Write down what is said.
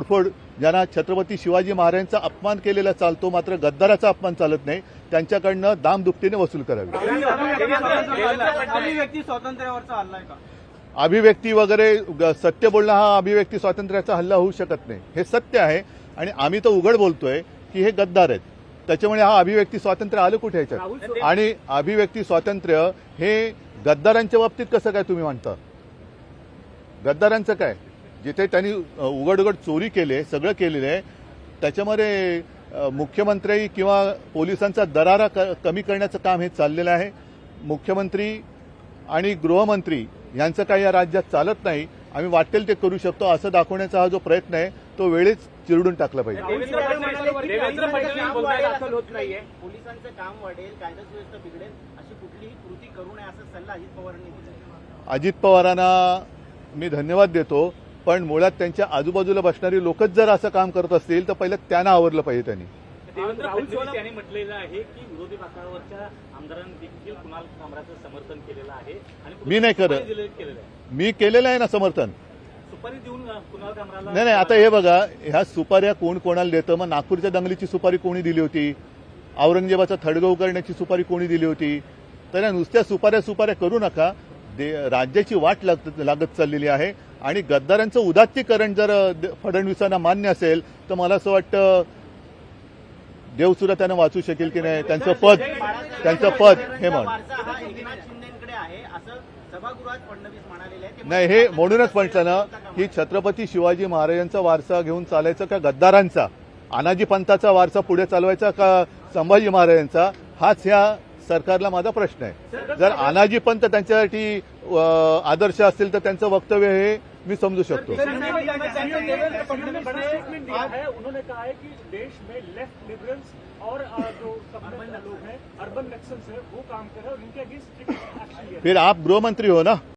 तोडफोड, ज्यांना छत्रपती शिवाजी महाराजांचा अपमान केलेला चालतो मात्र गद्दाराचा अपमान चालत नाही, त्यांच्याकडनं दामदुपटीने वसूल करावी. अभिव्यक्ती स्वातंत्र्यावरचा हल्ला आहे का? अभिव्यक्ती वगैरे सत्य बोलणं हा अभिव्यक्ती स्वातंत्र्याचा हल्ला होऊ शकत नाही, हे सत्य आहे. आणि आम्ही तर उघड बोलतोय की हे गद्दार आहेत, त्याच्यामुळे हा अभिव्यक्ती स्वातंत्र्य आलं कुठे ह्याच्यात? आणि अभिव्यक्ती स्वातंत्र्य हे गद्दारांच्या बाबतीत कसं काय तुम्ही म्हणता? गद्दारांचं काय? जिथे त्यांनी उघड उघड चोरी केली, सगळं केलेलं आहे, त्याच्यामध्ये मुख्यमंत्री किंवा पोलिसांचा दरारा कमी करण्याचं काम हे चाललेलं आहे. मुख्यमंत्री आणि गृहमंत्री यांचं काही या राज्यात चालत नाही, आम्ही वाटेल ते करू शकतो असं दाखवण्याचा हा जो प्रयत्न आहे तो वेळीच चिरडून टाकला पाहिजे. पोलिसांचं काम वाढेल, कायदा सुव्यवस्था बिघडेल, अशी कुठलीही कृती करू नये असा सल्ला अजित पवारांनी दिला. अजित पवारांना मी धन्यवाद देतो, पण मुळात त्यांच्या आजूबाजूला बसणारी लोकच जर असं काम करत असतील तर पहिलं त्यांना आवरलं पाहिजे. त्यांनी देवेंद्र फडणवीस यांनी म्हटलेलं आहे की विरोधी पक्षावरच्या आमदारांनी देखील कुणाल कामराचं समर्थन केलेलं आहे आणि मी नाही करत, मी केलेलं आहे ना समर्थन. सुपारी देऊन कुणाल कामराला नाही, आता हे बघा, ह्या सुपाऱ्या कोण कोणाला देतं? मग नागपूरच्या दंगलीची सुपारी कोणी दिली होती? औरंगजेबाचा थडगव करण्याची सुपारी कोणी दिली होती? तर या नुसत्या सुपाऱ्या करू नका. राज्याची वाट लागत चाललेली आहे आणि गद्दारांचं उदात्तीकरण जर फडणवीसांना मान्य असेल तर मला असं वाटतं देवसुद्धा त्यांना वाचू शकेल की नाही. त्यांचं पद हे म्हण नाही, हे म्हणूनच म्हटलं ना की छत्रपती शिवाजी महाराजांचा वारसा घेऊन चालायचा का गद्दारांचा, अनाजी पंथाचा वारसा पुढे चालवायचा का संभाजी महाराजांचा, हाच ह्या सरकारला माझा प्रश्न आहे. जर अनाजी पंथ त्यांच्यासाठी आदर्श असतील तर त्यांचं वक्तव्य हे मी समजू शकतो. उन्होंने कहा है कि देश में लेफ्ट लिबरल्स और जो लोग हैं अर्बन नक्सल्स है वो काम कर रहे हैं और इनके अगेंस्ट एक्शन लिया. फिर आप गृहमंत्री हो ना.